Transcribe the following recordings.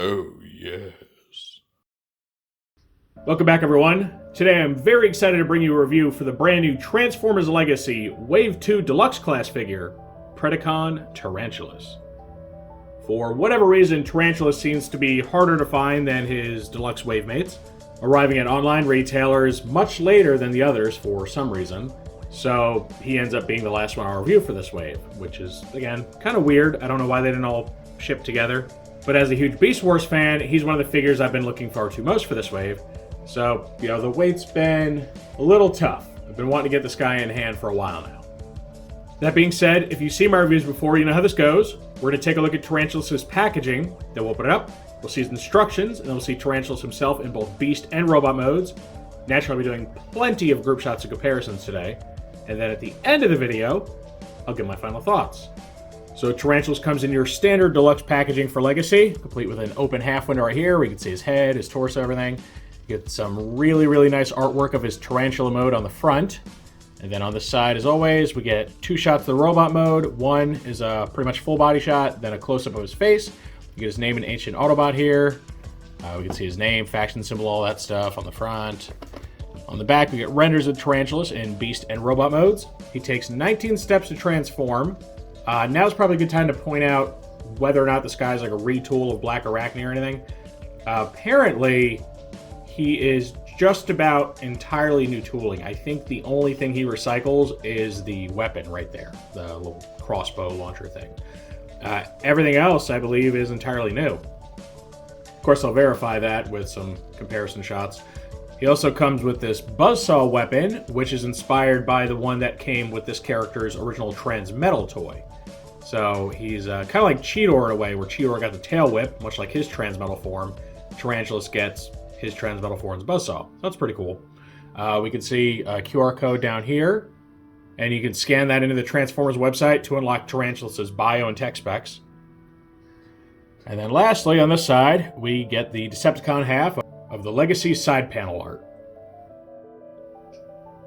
Oh, yes. Welcome back, everyone. Today I'm very excited to bring you a review for the brand new Transformers Legacy Wave 2 Deluxe class figure, Predacon Tarantulas. For whatever reason, Tarantulas seems to be harder to find than his Deluxe Wave mates, arriving at online retailers much later than the others for some reason. So he ends up being the last one I'll review for this wave, which is, again, kind of weird. I don't know why they didn't all ship together. But as a huge Beast Wars fan, he's one of the figures I've been looking forward to most for this wave. So, the wait's been a little tough. I've been wanting to get this guy in hand for a while now. That being said, if you've seen my reviews before, you know how this goes. We're going to take a look at Tarantulas' packaging, then we'll open it up, we'll see his instructions, and then we'll see Tarantulas himself in both Beast and Robot modes. Naturally, I'll be doing plenty of group shots and comparisons today. And then at the end of the video, I'll give my final thoughts. So Tarantulas comes in your standard deluxe packaging for Legacy, complete with an open half window right here where you can see his head, his torso, everything. You get some really nice artwork of his Tarantula mode on the front. And then on the side, as always, we get two shots of the robot mode. One is a pretty much full body shot, then a close-up of his face. You get his name and Ancient Autobot here. We can see his name, faction symbol, all that stuff on the front. On the back, we get renders of Tarantulas in Beast and Robot modes. He takes 19 steps to transform. Now's probably a good time to point out whether or not this guy's like a retool of Blackarachnia or anything. Apparently, he is just about entirely new tooling. I think the only thing he recycles is the weapon right there, the little crossbow launcher thing. Everything else, I believe, is entirely new. Of course, I'll verify that with some comparison shots. He also comes with this buzzsaw weapon, which is inspired by the one that came with this character's original Transmetal toy. So he's kind of like Cheetor in a way, where Cheetor got the tail whip, much like his Transmetal form. Tarantulas gets his Transmetal form's buzzsaw. That's pretty cool. We can see a QR code down here, and you can scan that into the Transformers website to unlock Tarantulas' bio and tech specs. And then lastly, on this side, we get the Decepticon half of the Legacy side panel art.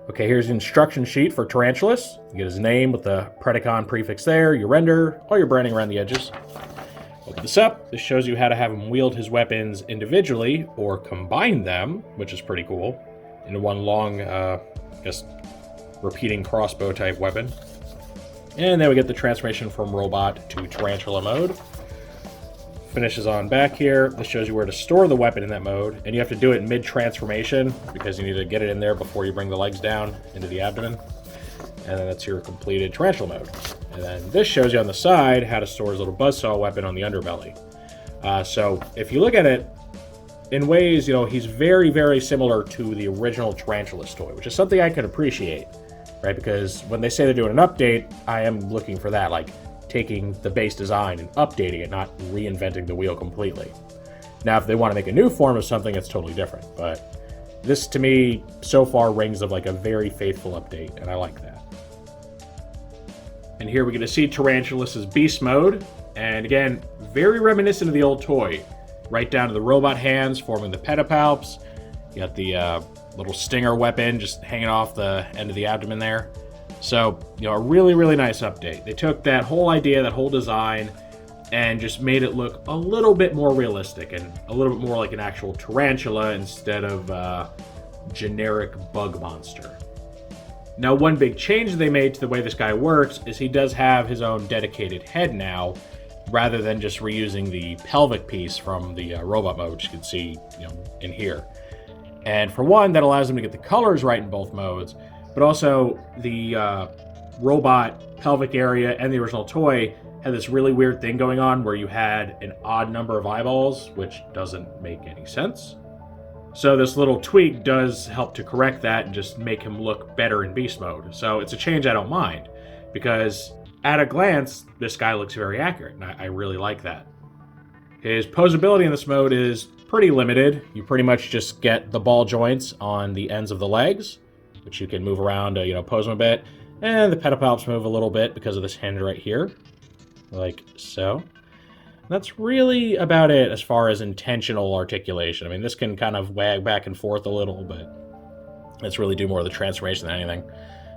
Okay, here's the instruction sheet for Tarantulas. You get his name with the Predacon prefix there, your render, all your branding around the edges. Open this up. This shows you how to have him wield his weapons individually or combine them, which is pretty cool, into one long, just repeating crossbow type weapon. And then we get the transformation from robot to tarantula mode. Finishes on back here. This shows you where to store the weapon in that mode, and you have to do it mid-transformation because you need to get it in there before you bring the legs down into the abdomen. And then that's your completed tarantula mode. And then this shows you on the side how to store his little buzzsaw weapon on the underbelly. So if you look at it, in ways, he's very similar to the original Tarantulas toy, which is something I can appreciate, right? Because when they say they're doing an update, I am looking for that, like taking the base design and updating it, not reinventing the wheel completely. Now, if they want to make a new form of something, it's totally different. But this, to me, so far rings of like a very faithful update, and I like that. And here we get to see Tarantulas' Beast mode, and again, very reminiscent of the old toy. Right down to the robot hands forming the pedipalps. You got the little stinger weapon just hanging off the end of the abdomen there. So, a really nice update. They took that whole idea, that whole design, and just made it look a little bit more realistic and a little bit more like an actual tarantula instead of a generic bug monster. Now, one big change they made to the way this guy works is he does have his own dedicated head now, rather than just reusing the pelvic piece from the robot mode, which you can see, in here. And for one, that allows him to get the colors right in both modes, but also the robot pelvic area and the original toy had this really weird thing going on where you had an odd number of eyeballs, which doesn't make any sense. So this little tweak does help to correct that and just make him look better in Beast mode. So it's a change I don't mind, because at a glance, this guy looks very accurate, and I really like that. His posability in this mode is pretty limited. You pretty much just get the ball joints on the ends of the legs, which you can move around to, pose them a bit. And the pedipalps move a little bit because of this hinge right here, like so. That's really about it as far as intentional articulation. I mean, this can kind of wag back and forth a little, but let's really do more of the transformation than anything.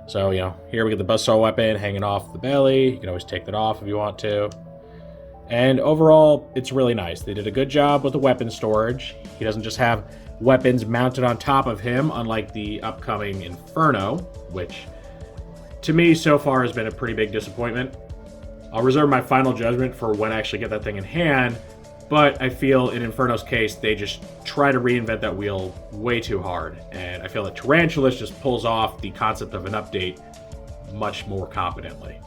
So, here we get the buzzsaw weapon hanging off the belly. You can always take that off if you want to. And overall, it's really nice. They did a good job with the weapon storage. He doesn't just have weapons mounted on top of him, unlike the upcoming Inferno, which to me so far has been a pretty big disappointment. I'll reserve my final judgment for when I actually get that thing in hand, but I feel in Inferno's case, they just try to reinvent that wheel way too hard. And I feel that Tarantulas just pulls off the concept of an update much more competently.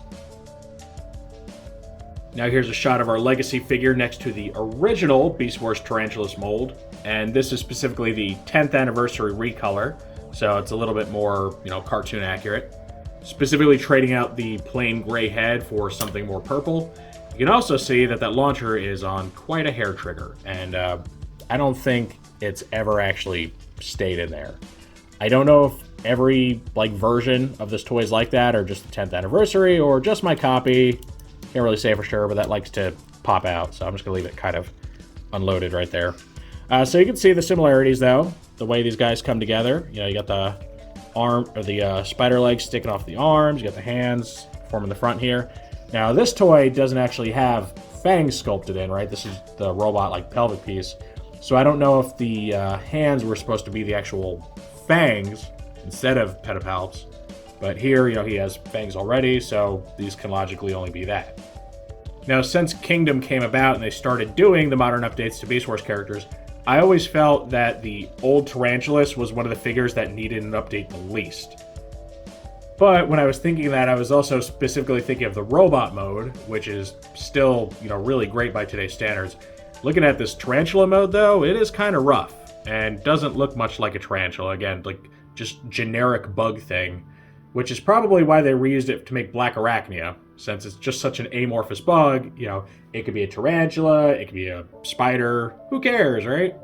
Now here's a shot of our legacy figure next to the original Beast Wars Tarantulas mold, and this is specifically the 10th anniversary recolor, so it's a little bit more, cartoon accurate. Specifically trading out the plain gray head for something more purple. You can also see that that launcher is on quite a hair trigger, and I don't think it's ever actually stayed in there. I don't know if every version of this toy is like that, or just the 10th anniversary, or just my copy. Can't really say for sure, but that likes to pop out, so I'm just going to leave it kind of unloaded right there. So you can see the similarities, though, the way these guys come together. You got the arm, or the spider legs sticking off the arms, you got the hands forming the front here. Now, this toy doesn't actually have fangs sculpted in, right? This is the robot, pelvic piece. So I don't know if the hands were supposed to be the actual fangs instead of pedipalps. But here, he has fangs already, so these can logically only be that. Now, since Kingdom came about and they started doing the modern updates to Beast Wars characters, I always felt that the old Tarantulas was one of the figures that needed an update the least. But when I was thinking that, I was also specifically thinking of the robot mode, which is still, really great by today's standards. Looking at this Tarantula mode, though, it is kind of rough and doesn't look much like a tarantula. Again, just generic bug thing. Which is probably why they reused it to make Blackarachnia, since it's just such an amorphous bug. It could be a tarantula, it could be a spider, who cares, right?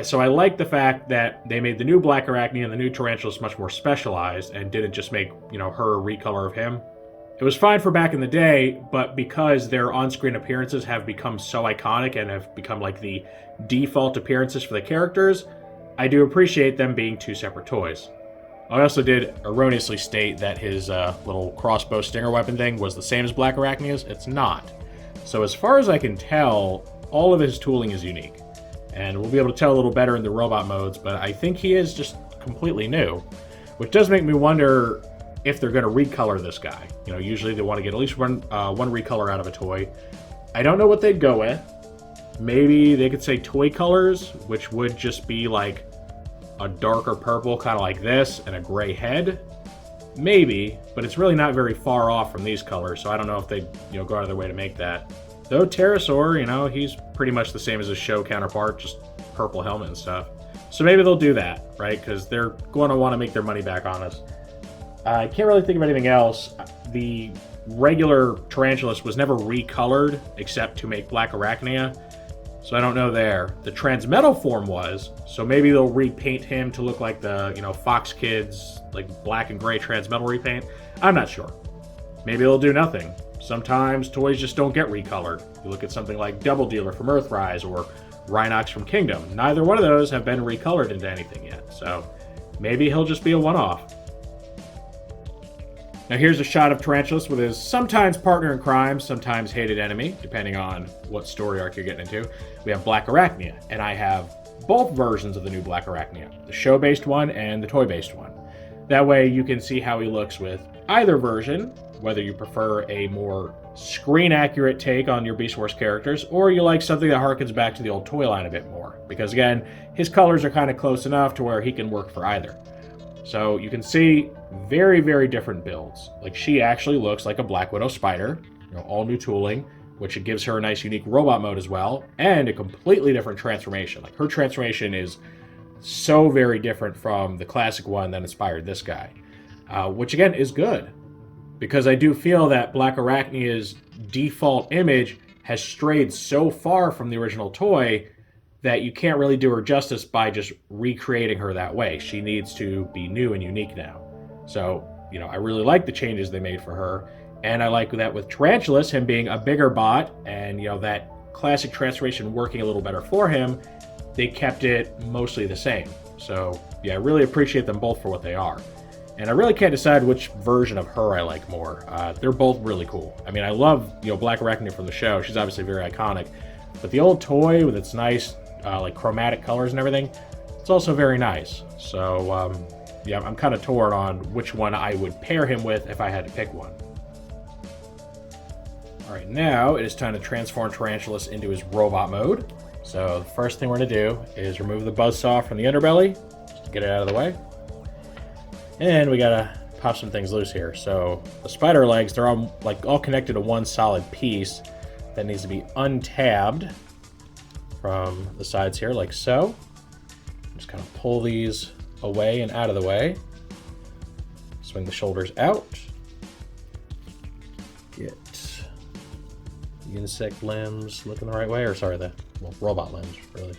So I like the fact that they made the new Blackarachnia and the new Tarantulas much more specialized and didn't just make, her a recolor of him. It was fine for back in the day, but because their on-screen appearances have become so iconic and have become the default appearances for the characters, I do appreciate them being two separate toys. I also did erroneously state that his little crossbow stinger weapon thing was the same as Blackarachnia's. It's not. So as far as I can tell, all of his tooling is unique. And we'll be able to tell a little better in the robot modes, but I think he is just completely new. Which does make me wonder if they're going to recolor this guy. Usually they want to get at least one recolor out of a toy. I don't know what they'd go with. Maybe they could say toy colors, which would just be a darker purple, kind of like this, and a gray head. Maybe, but it's really not very far off from these colors, so I don't know if they go out of their way to make that. Though Pterosaur, he's pretty much the same as his show counterpart, just purple helmet and stuff. So maybe they'll do that, right? Because they're going to want to make their money back on us. I can't really think of anything else. The regular Tarantulas was never recolored except to make Blackarachnia. So I don't know there. The Transmetal form was, so maybe they'll repaint him to look like the, Fox Kids, black and gray Transmetal repaint. I'm not sure. Maybe they'll do nothing. Sometimes toys just don't get recolored. You look at something like Double Dealer from Earthrise or Rhinox from Kingdom. Neither one of those have been recolored into anything yet, so maybe he'll just be a one-off. Now here's a shot of Tarantulas with his sometimes partner in crime, sometimes hated enemy, depending on what story arc you're getting into. We have Blackarachnia, and I have both versions of the new Blackarachnia, the show-based one and the toy-based one. That way you can see how he looks with either version, whether you prefer a more screen-accurate take on your Beast Wars characters, or you like something that harkens back to the old toy line a bit more. Because again, his colors are kind of close enough to where he can work for either. So you can see very, very different builds. She actually looks like a Black Widow spider, all new tooling, which it gives her a nice unique robot mode as well, and a completely different transformation. Her transformation is so very different from the classic one that inspired this guy, which again is good, because I do feel that Blackarachnia's default image has strayed so far from the original toy that you can't really do her justice by just recreating her that way. She needs to be new and unique now. So, I really like the changes they made for her. And I like that with Tarantulas, him being a bigger bot and, that classic transformation working a little better for him, they kept it mostly the same. So, yeah, I really appreciate them both for what they are. And I really can't decide which version of her I like more. They're both really cool. I mean, I love, Blackarachnia from the show. She's obviously very iconic. But the old toy with its nice, like, chromatic colors and everything, it's also very nice. So, yeah, I'm kind of torn on which one I would pair him with if I had to pick one. Alright, now it is time to transform Tarantulas into his robot mode. So the first thing we're going to do is remove the buzzsaw from the underbelly, just to get it out of the way. And we gotta pop some things loose here. So the spider legs, they're all connected to one solid piece that needs to be untabbed from the sides here, like so. Just kind of pull these away and out of the way. Swing the shoulders out. Get the insect limbs looking the right way, or sorry, the robot limbs, really.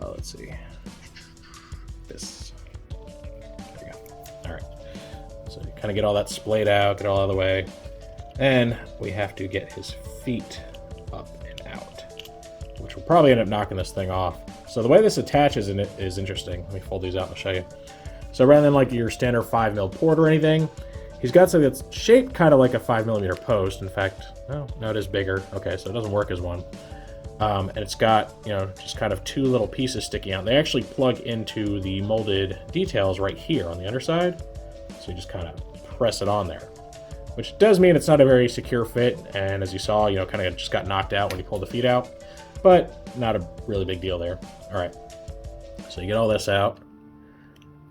Let's see. This. There we go. All right. So you kind of get all that splayed out, get it all out of the way. And we have to get his feet up and out, which will probably end up knocking this thing off. So the way this attaches in it is interesting. Let me fold these out and I'll show you. So rather than like your standard 5mm port or anything, he's got something that's shaped kind of like a 5mm post. In fact, no, it is bigger. Okay, so it doesn't work as one. And it's got, just kind of two little pieces sticking out. They actually plug into the molded details right here on the underside. So you just kind of press it on there, which does mean it's not a very secure fit. And as you saw, kind of just got knocked out when you pulled the feet out, but not a really big deal there. All right, so you get all this out.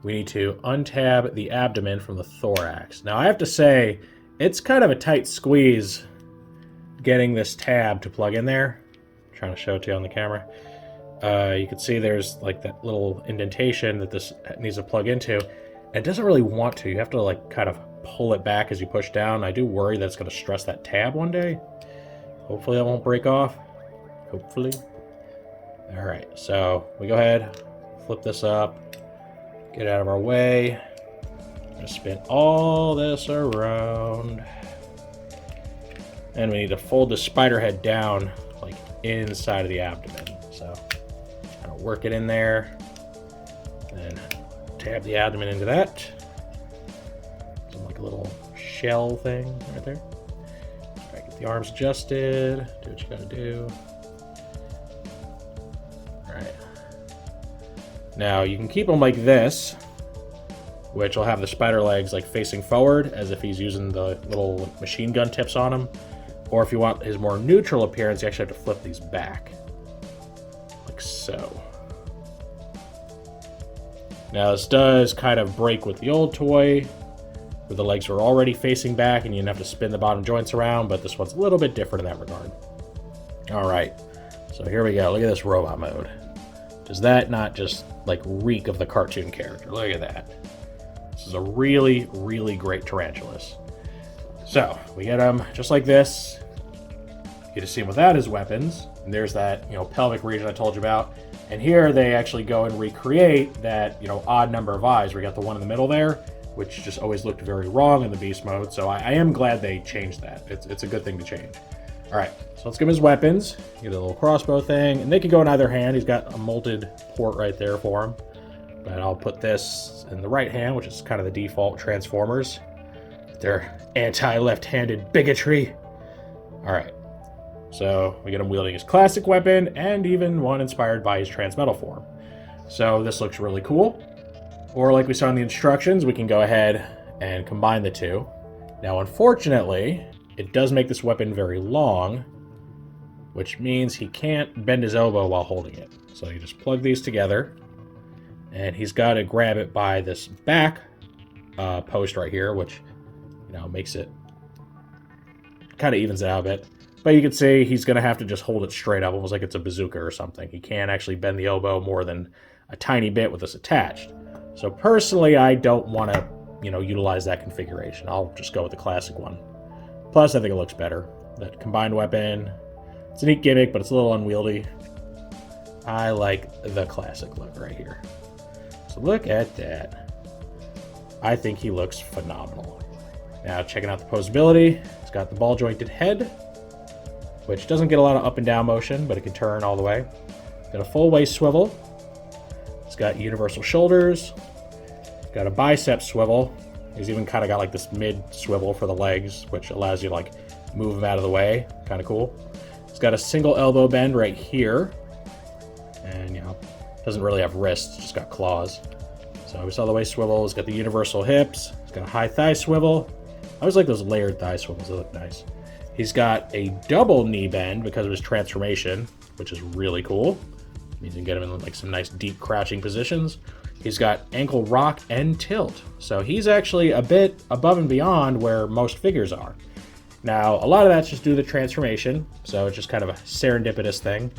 We need to untab the abdomen from the thorax. Now I have to say, it's kind of a tight squeeze getting this tab to plug in there. I'm trying to show it to you on the camera. You can see there's like that little indentation that this needs to plug into. And it doesn't really want to. You have to like kind of pull it back as you push down. I do worry that it's going to stress that tab one day. Hopefully that won't break off. Hopefully. All right, so we go ahead, flip this up, get out of our way. I'm going to spin all this around. And we need to fold the spider head down like inside of the abdomen. So kind of work it in there. And tab the abdomen into that. Like a little shell thing right there. All right, get the arms adjusted. Do what you gotta do. All right. Now you can keep them like this, which will have the spider legs like facing forward as if he's using the little machine gun tips on him. Or if you want his more neutral appearance, you actually have to flip these back. Like so. Now this does kind of break with the old toy, where the legs were already facing back and you didn't have to spin the bottom joints around, but this one's a little bit different in that regard. All right, so here we go. Look at this robot mode. Does that not just like reek of the cartoon character? Look at that. This is a really, really great Tarantulas. So we get him just like this. You get to see him without his weapons. And there's that, pelvic region I told you about. And here they actually go and recreate that, odd number of eyes. We got the one in the middle there, which just always looked very wrong in the beast mode. So I am glad they changed that. It's a good thing to change. All right, so let's give him his weapons. Get a little crossbow thing, and they can go in either hand. He's got a molded port right there for him. But I'll put this in the right hand, which is kind of the default Transformers. Their anti-left-handed bigotry. All right, so we get him wielding his classic weapon and even one inspired by his transmetal form. So this looks really cool. Or like we saw in the instructions, we can go ahead and combine the two. Now, unfortunately, it does make this weapon very long, which means he can't bend his elbow while holding it. So you just plug these together, and he's got to grab it by this back post right here, which makes it kind of evens it out a bit. But you can see he's going to have to just hold it straight up, almost like it's a bazooka or something. He can't actually bend the elbow more than a tiny bit with this attached. So personally, I don't want to, utilize that configuration. I'll just go with the classic one. Plus, I think it looks better. That combined weapon, it's a neat gimmick, but it's a little unwieldy. I like the classic look right here. So look at that. I think he looks phenomenal. Now, checking out the posability, it's got the ball-jointed head, which doesn't get a lot of up and down motion, but it can turn all the way. Got a full waist swivel. It's got universal shoulders. Got a bicep swivel. He's even kind of got like this mid swivel for the legs, which allows you to like move him out of the way. Kind of cool. He's got a single elbow bend right here. And, you know, doesn't really have wrists, just got claws. So we saw the waist swivel. He's got the universal hips. He's got a high thigh swivel. I always like those layered thigh swivels. They look nice. He's got a double knee bend because of his transformation, which is really cool. Means you can get him in like some nice deep crouching positions. He's got ankle rock and tilt. So he's actually a bit above and beyond where most figures are. Now, a lot of that's just due to the transformation. So it's just kind of a serendipitous thing.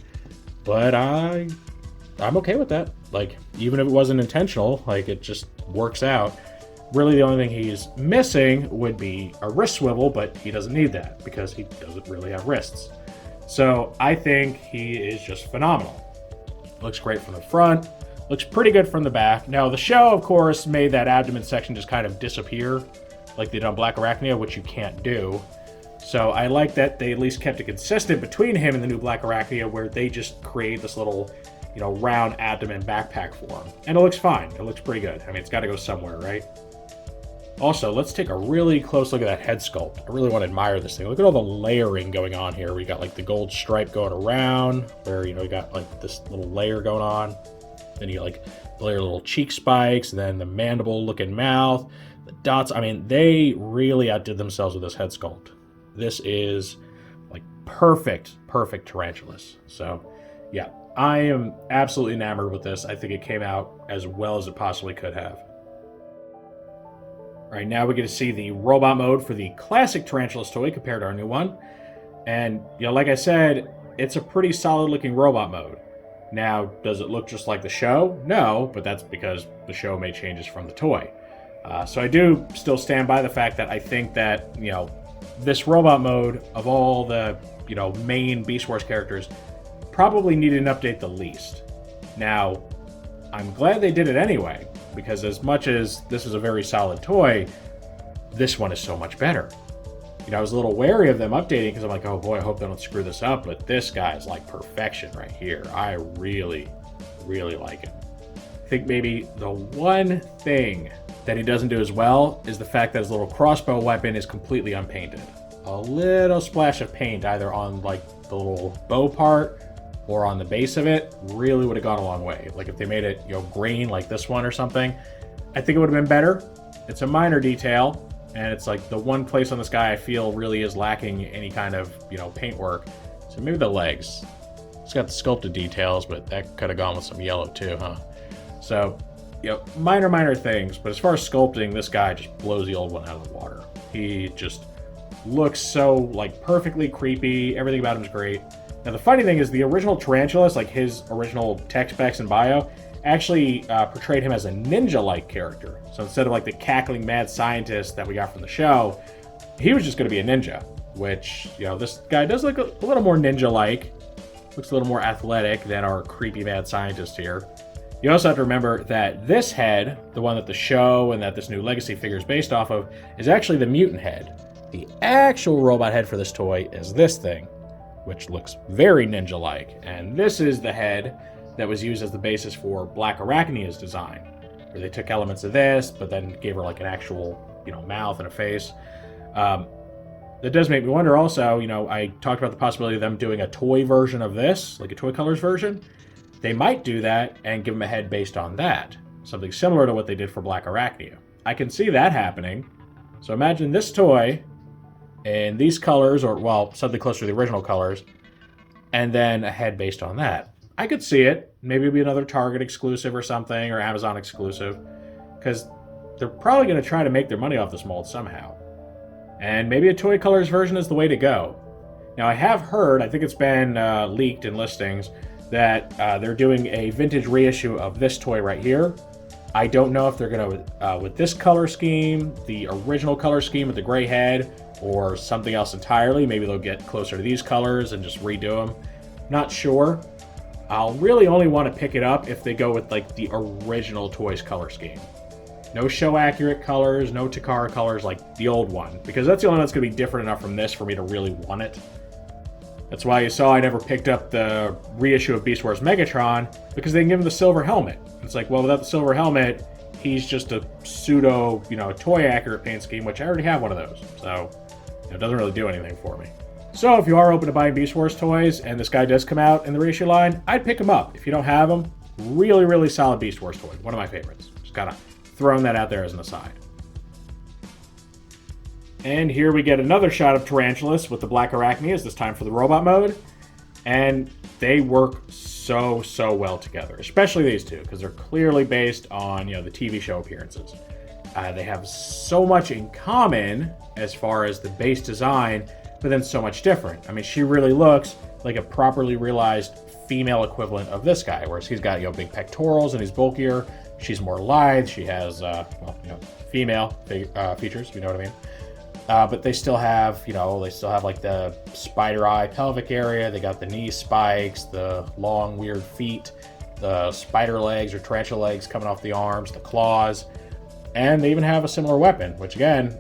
But I'm okay with that. Like, even if it wasn't intentional, like, it just works out. Really, the only thing he's missing would be a wrist swivel, but he doesn't need that because he doesn't really have wrists. So I think he is just phenomenal. Looks great from the front. Looks pretty good from the back. Now, the show, of course, made that abdomen section just kind of disappear like they did on Blackarachnia, which you can't do. So I like that they at least kept it consistent between him and the new Blackarachnia, where they just create this little, you know, round abdomen backpack for him. And it looks fine. It looks pretty good. I mean, it's got to go somewhere, right? Also, let's take a really close look at that head sculpt. I really want to admire this thing. Look at all the layering going on here. We got like the gold stripe going around, where, you know, you got like this little layer going on. Then you like the layer little cheek spikes, and then the mandible looking mouth, the dots. I mean, they really outdid themselves with this head sculpt. This is like perfect Tarantulas. So yeah, I am absolutely enamored with this. I think it came out as well as it possibly could have. All right, now we get to see the robot mode for the classic Tarantulas toy compared to our new one. And, you know, like I said, it's a pretty solid looking robot mode. Now, does it look just like the show? No, but that's because the show made changes from the toy. So I do still stand by the fact that I think that, you know, this robot mode of all the, you know, main Beast Wars characters probably needed an update the least. Now, I'm glad they did it anyway, because as much as this is a very solid toy, this one is so much better. You know, I was a little wary of them updating because I'm like, oh boy, I hope they don't screw this up, but this guy is like perfection right here. I really, really like him. I think maybe the one thing that he doesn't do as well is the fact that his little crossbow weapon is completely unpainted. A little splash of paint either on like the little bow part or on the base of it really would have gone a long way. Like if they made it, you know, green like this one or something, I think it would have been better. It's a minor detail, and it's like the one place on this guy I feel really is lacking any kind of, you know, paint work. So maybe the legs. It's got the sculpted details, but that could have gone with some yellow too, huh? So, you know, minor things, but as far as sculpting, this guy just blows the old one out of the water. He just looks so, like, perfectly creepy. Everything about him is great. Now, the funny thing is the original Tarantulas, like his original tech specs and bio, actually portrayed him as a ninja-like character. So instead of, like, the cackling mad scientist that we got from the show, he was just going to be a ninja, which, you know, this guy does look a little more ninja-like. Looks a little more athletic than our creepy mad scientist here. You also have to remember that this head, the one that the show and that this new Legacy figure is based off of, is actually the mutant head. The actual robot head for this toy is this thing, which looks very ninja-like. And this is the head that was used as the basis for Blackarachnia's design, where they took elements of this, but then gave her like an actual, you know, mouth and a face. That does make me wonder also, you know, I talked about the possibility of them doing a toy version of this, like a Toy Colors version. They might do that and give him a head based on that. Something similar to what they did for Blackarachnia. I can see that happening. So imagine this toy in these colors, or, well, something closer to the original colors, and then a head based on that. I could see it. Maybe it'll be another Target exclusive or something, or Amazon exclusive, because they're probably going to try to make their money off this mold somehow. And maybe a Toy Colors version is the way to go. Now, I have heard, I think it's been leaked in listings, that they're doing a vintage reissue of this toy right here. I don't know if they're going to, with this color scheme, the original color scheme with the gray head, or something else entirely. Maybe they'll get closer to these colors and just redo them. Not sure. I'll really only want to pick it up if they go with like the original toys color scheme. No show accurate colors, no Takara colors like the old one, because that's the only one that's going to be different enough from this for me to really want it. That's why you saw I never picked up the reissue of Beast Wars Megatron, because they can give him the silver helmet. It's like, well, without the silver helmet, he's just a pseudo, toy accurate paint scheme, which I already have one of those. So it doesn't really do anything for me. So if you are open to buying Beast Wars toys and this guy does come out in the reissue line, I'd pick him up. If you don't have him, really, really solid Beast Wars toy. One of my favorites. Just kind of throwing that out there as an aside. And here we get another shot of Tarantulas with the Blackarachnias, this time for the robot mode. And they work so well together, especially these two, because they're clearly based on, the TV show appearances. They have so much in common as far as the base design, but then so much different. I mean, she really looks like a properly realized female equivalent of this guy, whereas he's got, big pectorals and he's bulkier. She's more lithe. She has, female features, if you know what I mean. But they still have, like the spider eye pelvic area. They got the knee spikes, the long weird feet, the spider legs or tarantula legs coming off the arms, the claws, and they even have a similar weapon, which again,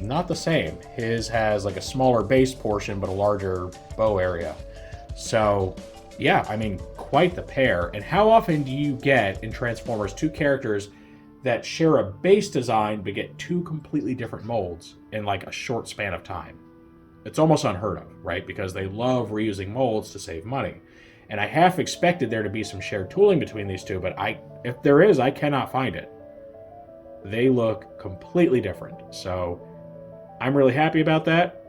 not the same. His has like a smaller base portion, but a larger bow area. So yeah, I mean, quite the pair. And how often do you get in Transformers two characters that share a base design but get two completely different molds in like a short span of time? It's almost unheard of, right? Because they love reusing molds to save money. And I half expected there to be some shared tooling between these two, but if there is, I cannot find it. They look completely different. So I'm really happy about that.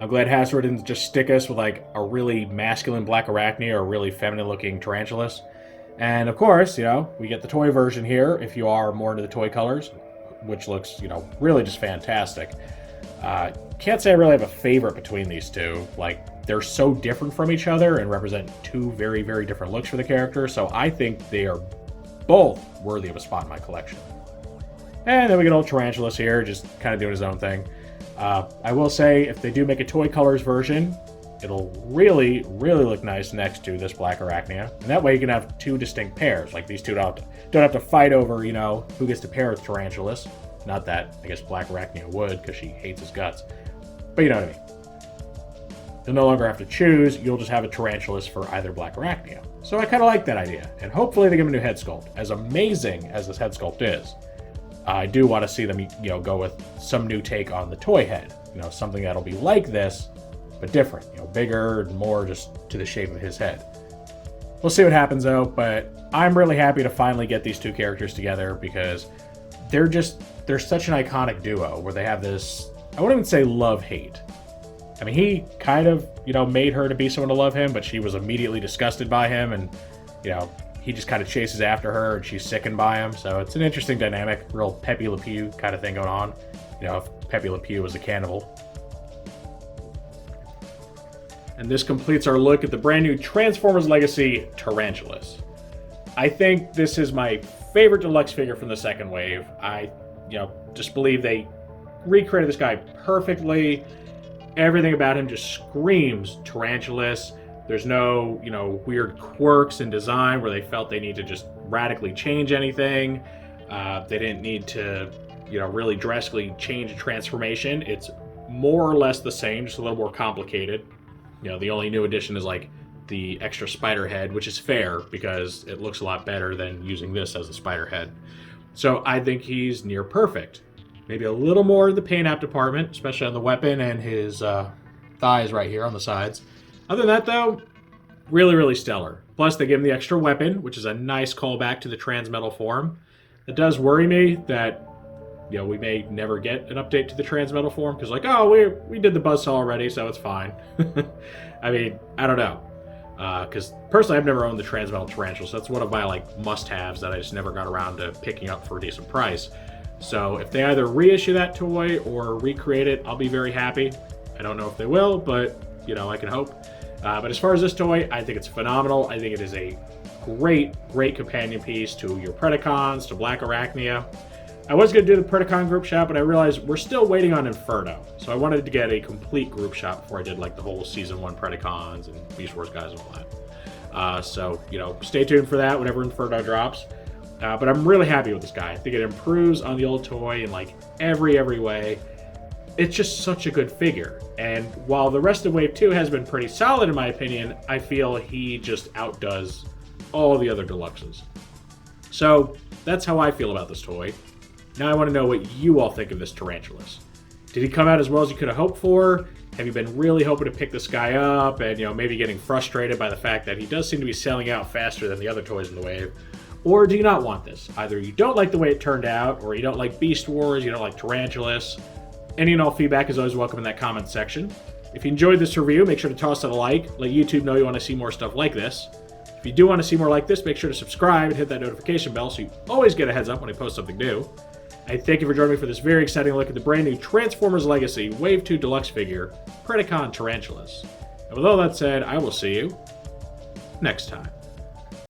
I'm glad Hasbro didn't just stick us with like a really masculine Blackarachnia or a really feminine looking Tarantulas. And of course, we get the toy version here if you are more into the toy colors, which looks, really just fantastic. Can't say I really have a favorite between these two. Like, they're so different from each other and represent two very, very different looks for the character. So I think they are both worthy of a spot in my collection. And then we get old Tarantulas here, just kind of doing his own thing. I will say, if they do make a toy colors version, it'll really, really look nice next to this Blackarachnia. And that way you can have two distinct pairs. Like, these two don't have to fight over, who gets to pair with Tarantulas. Not that, I guess, Blackarachnia would, because she hates his guts. But you know what I mean. You'll no longer have to choose. You'll just have a Tarantulas for either Blackarachnia. So I kind of like that idea. And hopefully they give him a new head sculpt. As amazing as this head sculpt is, I do want to see them, go with some new take on the toy head. Something that'll be like this, but different. Bigger and more just to the shape of his head. We'll see what happens though, but I'm really happy to finally get these two characters together because they're such an iconic duo where they have this, I wouldn't even say love-hate. I mean, he kind of, made her to be someone to love him, but she was immediately disgusted by him, and, he just kind of chases after her and she's sickened by him. So it's an interesting dynamic, real Pepe Le Pew kind of thing going on. If Pepe Le Pew was a cannibal. And this completes our look at the brand new Transformers Legacy Tarantulas. I think this is my favorite deluxe figure from the second wave. I, just believe they recreated this guy perfectly. Everything about him just screams Tarantulas. There's no, weird quirks in design where they felt they need to just radically change anything. They didn't need to, really drastically change a transformation. It's more or less the same, just a little more complicated. The only new addition is like the extra spider head, which is fair because it looks a lot better than using this as a spider head. So I think he's near perfect. Maybe a little more in the paint app department, especially on the weapon and his thighs right here on the sides. Other than that, though, really, really stellar. Plus, they give him the extra weapon, which is a nice callback to the Transmetal form. It does worry me that, we may never get an update to the Transmetal form, because we did the buzzsaw already, so it's fine. I mean, I don't know. Because personally, I've never owned the Transmetal Tarantula, so that's one of my must-haves that I just never got around to picking up for a decent price. So if they either reissue that toy or recreate it, I'll be very happy. I don't know if they will, but I can hope. But as far as this toy, I think it's phenomenal. I think it is a great, great companion piece to your Predacons, to Blackarachnia. I was going to do the Predacon group shop, but I realized we're still waiting on Inferno. So I wanted to get a complete group shop before I did the whole Season 1 Predacons and Beast Wars guys and all that. So, stay tuned for that whenever Inferno drops. But I'm really happy with this guy. I think it improves on the old toy in every way. It's just such a good figure. And while the rest of Wave 2 has been pretty solid in my opinion, I feel he just outdoes all the other deluxes. So That's how I feel about this toy. Now I want to know what you all think of this Tarantulas. Did he come out as well as you could have hoped for? Have you been really hoping to pick this guy up and, maybe getting frustrated by the fact that he does seem to be selling out faster than the other toys in the wave? Or do you not want this? Either you don't like the way it turned out, or you don't like Beast Wars, you don't like Tarantulas. Any and all feedback is always welcome in that comment section. If you enjoyed this review, make sure to toss it a like. Let YouTube know you want to see more stuff like this. If you do want to see more like this, make sure to subscribe and hit that notification bell so you always get a heads up when I post something new. I thank you for joining me for this very exciting look at the brand new Transformers Legacy Wave 2 Deluxe figure, Predacon Tarantulas. And with all that said, I will see you next time.